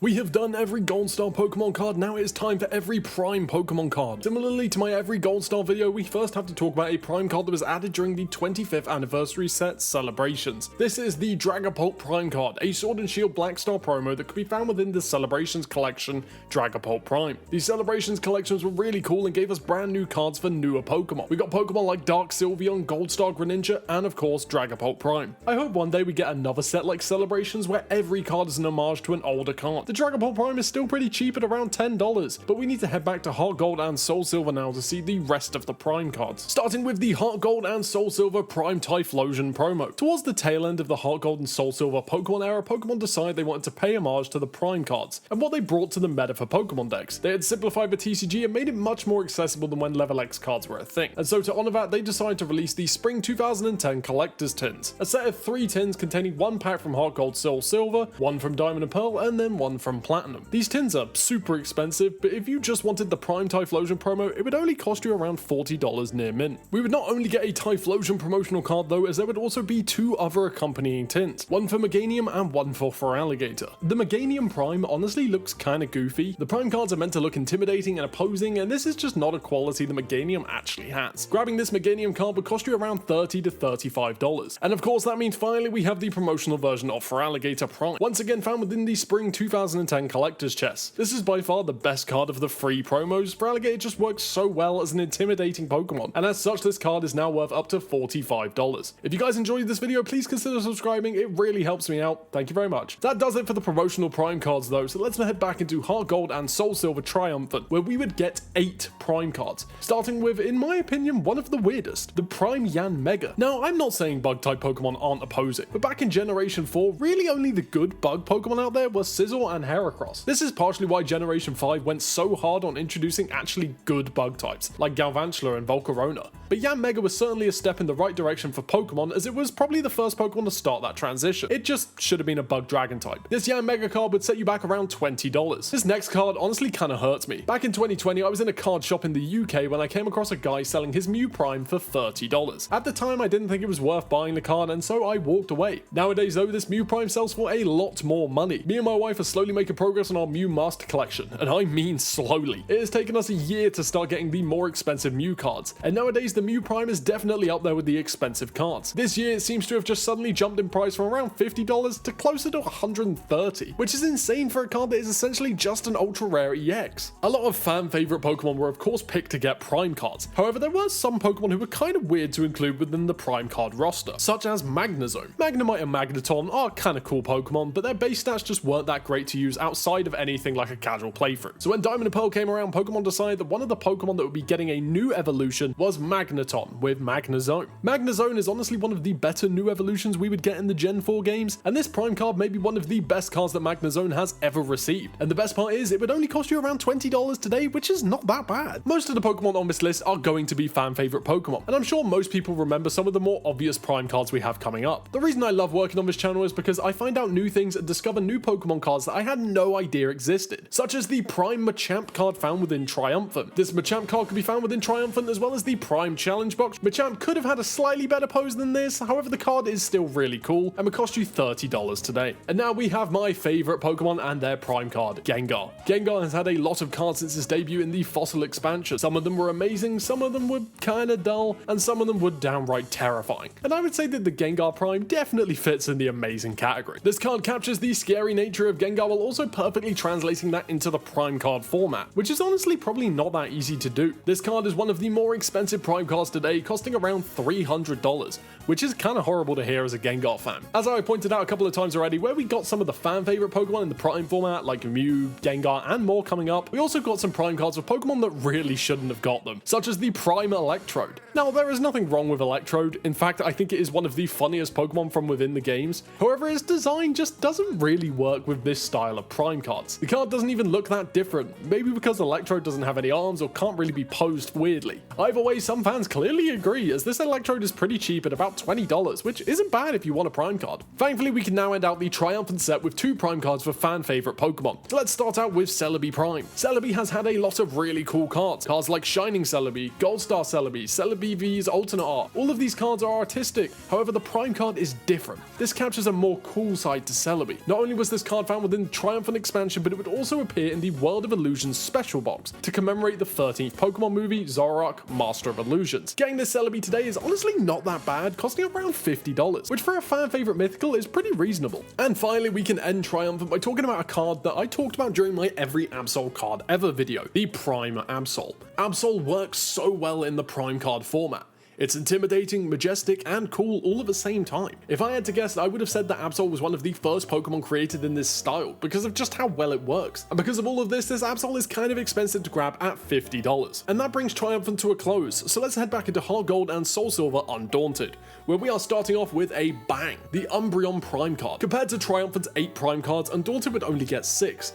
We have done every Gold Star Pokemon card, now it is time for every Prime Pokemon card. Similarly to my every Gold Star video, we first have to talk about a Prime card that was added during the 25th anniversary set celebrations. This is the Dragapult Prime card, a Sword and Shield Black Star promo that could be found within the Celebrations collection Dragapult Prime. The Celebrations collections were really cool and gave us brand new cards for newer Pokemon. We got Pokemon like Dark Sylveon, Gold Star Greninja, and of course Dragapult Prime. I hope one day we get another set like Celebrations where every card is an homage to an older card. The Dragapult Prime is still pretty cheap at around $10, but we need to head back to HeartGold and SoulSilver now to see the rest of the Prime cards. Starting with the HeartGold and SoulSilver Prime Typhlosion promo. Towards the tail end of the HeartGold and SoulSilver Pokemon era, Pokemon decided they wanted to pay homage to the Prime cards and what they brought to the meta for Pokemon decks. They had simplified the TCG and made it much more accessible than when Level X cards were a thing. And so to honor that, they decided to release the Spring 2010 Collector's Tins, a set of 3 tins containing 1 pack from HeartGold SoulSilver, 1 from Diamond and Pearl, and then 1 from Platinum. These tins are super expensive, but if you just wanted the Prime Typhlosion promo, it would only cost you around $40 near mint. We would not only get a Typhlosion promotional card though, as there would also be 2 other accompanying tins, 1 for Meganium and 1 for Feraligatr. The Meganium Prime honestly looks kinda goofy. The Prime cards are meant to look intimidating and opposing, and this is just not a quality the Meganium actually has. Grabbing this Meganium card would cost you around $30 to $35. And of course that means finally we have the promotional version of Feraligatr Prime, once again found within the Spring 2010 Collector's Chest. This is by far the best card of the 3 promos. Feraligatr just works so well as an intimidating Pokemon, and as such this card is now worth up to $45. If you guys enjoyed this video, please consider subscribing, it really helps me out. Thank you very much. That does it for the promotional Prime cards though, so let's head back into HeartGold and SoulSilver Triumphant, where we would get 8 Prime cards, starting with, in my opinion, one of the weirdest, the Prime Yanmega. Now, I'm not saying Bug-type Pokemon aren't opposing, but back in Generation 4, really only the good Bug Pokemon out there were Scizor and Heracross. This is partially why Generation 5 went so hard on introducing actually good Bug types, like Galvantula and Volcarona. But Yanmega was certainly a step in the right direction for Pokemon, as it was probably the first Pokemon to start that transition. It just should have been a Bug Dragon type. This Yanmega card would set you back around $20. This next card honestly kinda hurts me. Back in 2020, I was in a card shop in the UK when I came across a guy selling his Mew Prime for $30. At the time, I didn't think it was worth buying the card, and so I walked away. Nowadays though, this Mew Prime sells for a lot more money. Me and my wife are slowly making progress on our Mew Master Collection, and I mean slowly. It has taken us a year to start getting the more expensive Mew cards, and nowadays the Mew Prime is definitely up there with the expensive cards. This year it seems to have just suddenly jumped in price from around $50 to closer to $130, which is insane for a card that is essentially just an ultra rare EX. A lot of fan favorite Pokemon were of course picked to get Prime cards, however there were some Pokemon who were kind of weird to include within the Prime card roster, such as Magnezone. Magnemite and Magneton are kinda cool Pokemon, but their base stats just weren't that great to use outside of anything like a casual playthrough. So when Diamond and Pearl came around, Pokemon decided that one of the Pokemon that would be getting a new evolution was Magneton with Magnezone. Magnezone is honestly one of the better new evolutions we would get in the Gen 4 games, and this Prime card may be one of the best cards that Magnezone has ever received. And the best part is, it would only cost you around $20 today, which is not that bad. Most of the Pokemon on this list are going to be fan favorite Pokemon, and I'm sure most people remember some of the more obvious Prime cards we have coming up. The reason I love working on this channel is because I find out new things and discover new Pokemon cards that I had no idea existed, such as the Prime Machamp card found within Triumphant. This Machamp card could be found within Triumphant as well as the Prime Challenge Box. Machamp could have had a slightly better pose than this, however the card is still really cool and would cost you $30 today. And now we have my favorite Pokemon and their Prime card, Gengar. Gengar has had a lot of cards since its debut in the Fossil expansion. Some of them were amazing, some of them were kinda dull, and some of them were downright terrifying. And I would say that the Gengar Prime definitely fits in the amazing category. This card captures the scary nature of Gengar while also perfectly translating that into the Prime card format, which is honestly probably not that easy to do. This card is one of the more expensive Prime cards today, costing around $300, which is kinda horrible to hear as a Gengar fan. As I pointed out a couple of times already, where we got some of the fan favorite Pokemon in the Prime format, like Mew, Gengar, and more coming up, we also got some Prime cards with Pokemon that really shouldn't have got them, such as the Prime Electrode. Now, there is nothing wrong with Electrode. In fact, I think it is one of the funniest Pokemon from within the games. However, its design just doesn't really work with this style of Prime cards. The card doesn't even look that different, maybe because Electrode doesn't have any arms or can't really be posed weirdly. Either way, some fans clearly agree, as this Electrode is pretty cheap at about $20, which isn't bad if you want a Prime card. Thankfully, we can now end out the triumphant set with 2 Prime cards for fan favorite Pokemon. So let's start out with Celebi Prime. Celebi has had a lot of really cool cards. Cards like Shining Celebi, Gold Star Celebi, Celebi V's alternate art. All of these cards are artistic. However, the Prime card is different. This captures a more cool side to Celebi. Not only was this card found within the Triumphant expansion, but it would also appear in the World of Illusions special box to commemorate the 13th Pokemon movie, Zoroark, Master of Illusions. Getting this Celebi today is honestly not that bad, costing around $50, which for a fan favorite mythical is pretty reasonable. And finally, we can end Triumphant by talking about a card that I talked about during my Every Absol Card Ever video, the Prime Absol. Absol works so well in the Prime card format. It's intimidating, majestic, and cool all at the same time. If I had to guess, I would have said that Absol was one of the first Pokemon created in this style because of just how well it works. And because of all of this Absol is kind of expensive to grab at $50. And that brings Triumphant to a close, so let's head back into HeartGold and SoulSilver Undaunted, where we are starting off with a bang, the Umbreon Prime card. Compared to Triumphant's 8 Prime cards, Undaunted would only get 6.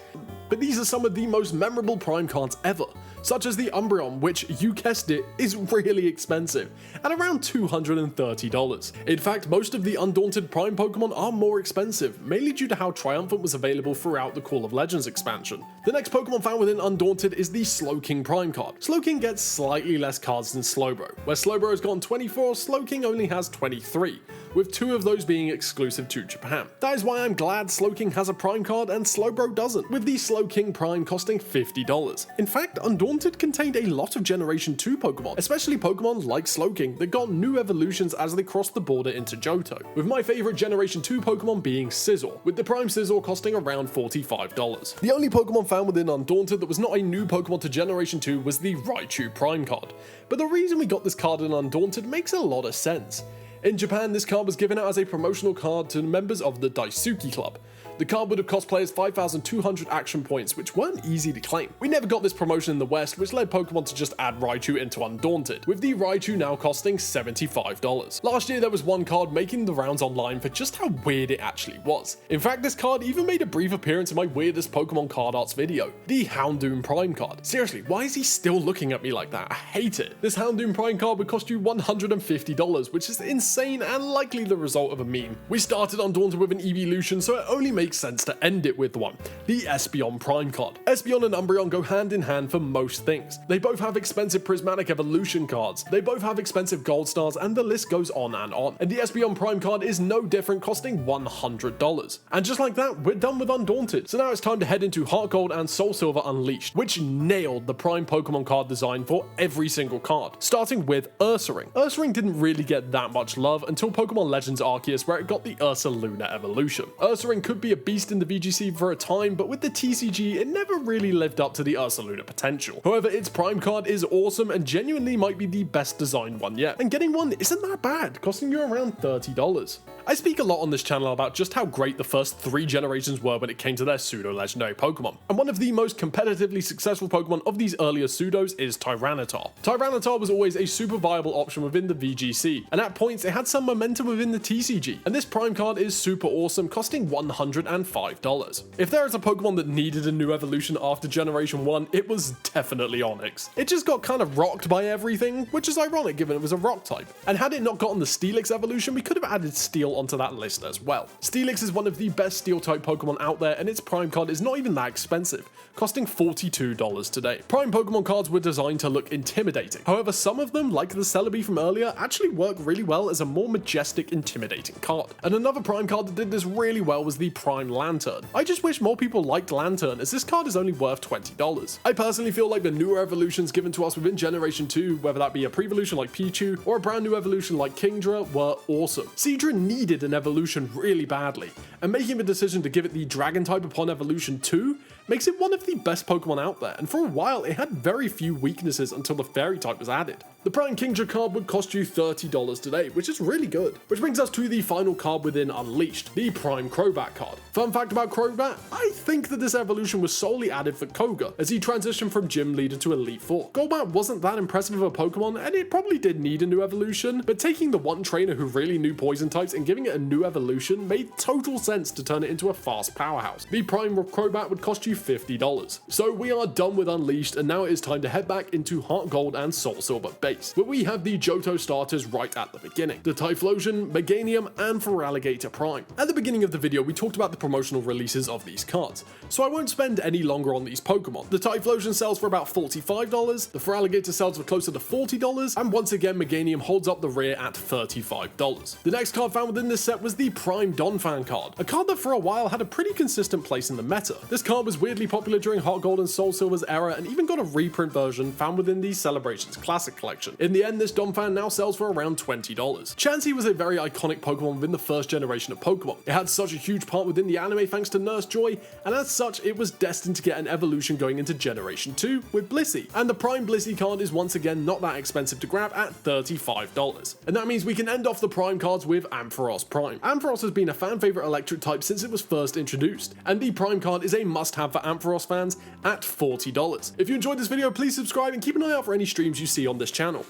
But these are some of the most memorable Prime cards ever, such as the Umbreon, which, you guessed it, is really expensive, at around $230. In fact, most of the Undaunted Prime Pokemon are more expensive, mainly due to how Triumphant was available throughout the Call of Legends expansion. The next Pokemon found within Undaunted is the Slowking Prime card. Slowking gets slightly less cards than Slowbro. Where Slowbro has gotten 24, Slowking only has 23, with 2 of those being exclusive to Japan. That is why I'm glad Slowking has a Prime card and Slowbro doesn't, with the Slowking Prime costing $50. In fact, Undaunted contained a lot of Generation 2 Pokemon, especially Pokemon like Slowking that got new evolutions as they crossed the border into Johto, with my favourite Generation 2 Pokemon being Scizor, with the Prime Scizor costing around $45. The only Pokemon found within Undaunted that was not a new Pokemon to Generation 2 was the Raichu Prime card, but the reason we got this card in Undaunted makes a lot of sense. In Japan, this card was given out as a promotional card to members of the Daisuki Club. The card would have cost players 5,200 action points, which weren't easy to claim. We never got this promotion in the West, which led Pokemon to just add Raichu into Undaunted, with the Raichu now costing $75. Last year there was one card making the rounds online for just how weird it actually was. In fact, this card even made a brief appearance in my weirdest Pokemon card arts video, the Houndoom Prime card. Seriously, why is he still looking at me like that? I hate it. This Houndoom Prime card would cost you $150, which is insane and likely the result of a meme. We started Undaunted with an evolution, so it only makes sense to end it with one, the Espeon Prime card. Espeon and Umbreon go hand in hand for most things. They both have expensive prismatic evolution cards, they both have expensive gold stars, and the list goes on and on. And the Espeon Prime card is no different, costing $100. And just like that, we're done with Undaunted. So now it's time to head into HeartGold and SoulSilver Unleashed, which nailed the Prime Pokemon card design for every single card, starting with Ursaring. Ursaring didn't really get that much love until Pokemon Legends Arceus, where it got the Ursaluna evolution. Ursaring could be a beast in the VGC for a time, but with the TCG, it never really lived up to the Ursaluna potential. However, its Prime card is awesome and genuinely might be the best designed one yet, and getting one isn't that bad, costing you around $30. I speak a lot on this channel about just how great the first 3 generations were when it came to their pseudo-legendary Pokemon, and one of the most competitively successful Pokemon of these earlier pseudos is Tyranitar. Tyranitar was always a super viable option within the VGC, and at points it had some momentum within the TCG, and this Prime card is super awesome, costing $105. If there is a Pokemon that needed a new evolution after Generation 1, it was definitely Onix. It just got kind of rocked by everything, which is ironic given it was a rock type, and had it not gotten the Steelix evolution, we could have added Steel onto that list as well. Steelix is one of the best Steel type Pokemon out there, and its Prime card is not even that expensive, costing $42 today. Prime Pokemon cards were designed to look intimidating. However, some of them, like the Celebi from earlier, actually work really well as a more majestic, intimidating card. And another Prime card that did this really well was the Prime Lantern. I just wish more people liked Lantern, as this card is only worth $20. I personally feel like the newer evolutions given to us within Generation 2, whether that be a pre-evolution like Pichu or a brand new evolution like Kingdra, were awesome. Seadra needed an evolution really badly, and making the decision to give it the Dragon type upon evolution 2 makes it one of the best Pokemon out there, and for a while it had very few weaknesses until the Fairy type was added. The Prime Kingdra card would cost you $30 today, which is really good. Which brings us to the final card within Unleashed, the Prime Crobat card. Fun fact about Crobat, I think that this evolution was solely added for Koga, as he transitioned from Gym Leader to Elite Four. Golbat wasn't that impressive of a Pokemon, and it probably did need a new evolution, but taking the one trainer who really knew poison types and giving it a new evolution made total sense to turn it into a fast powerhouse. The Prime Crobat would cost you you $50. So we are done with Unleashed, and now it is time to head back into HeartGold and SoulSilver base, where we have the Johto starters right at the beginning. The Typhlosion, Meganium, and Feraligatr Prime. At the beginning of the video, we talked about the promotional releases of these cards, so I won't spend any longer on these Pokemon. The Typhlosion sells for about $45, the Feraligatr sells for closer to $40, and once again Meganium holds up the rear at $35. The next card found within this set was the Prime Donphan card, a card that for a while had a pretty consistent place in the meta. This card was weirdly popular during HeartGold and SoulSilver's era and even got a reprint version found within the Celebrations Classic collection. In the end, this Donphan now sells for around $20. Chansey was a very iconic Pokemon within the first generation of Pokemon. It had such a huge part within the anime thanks to Nurse Joy, and as such it was destined to get an evolution going into Generation 2 with Blissey. And the Prime Blissey card is once again not that expensive to grab at $35. And that means we can end off the Prime cards with Ampharos Prime. Ampharos has been a fan favorite electric type since it was first introduced, and the Prime card is a must-have for Ampharos fans at $40. If you enjoyed this video, please subscribe and keep an eye out for any streams you see on this channel.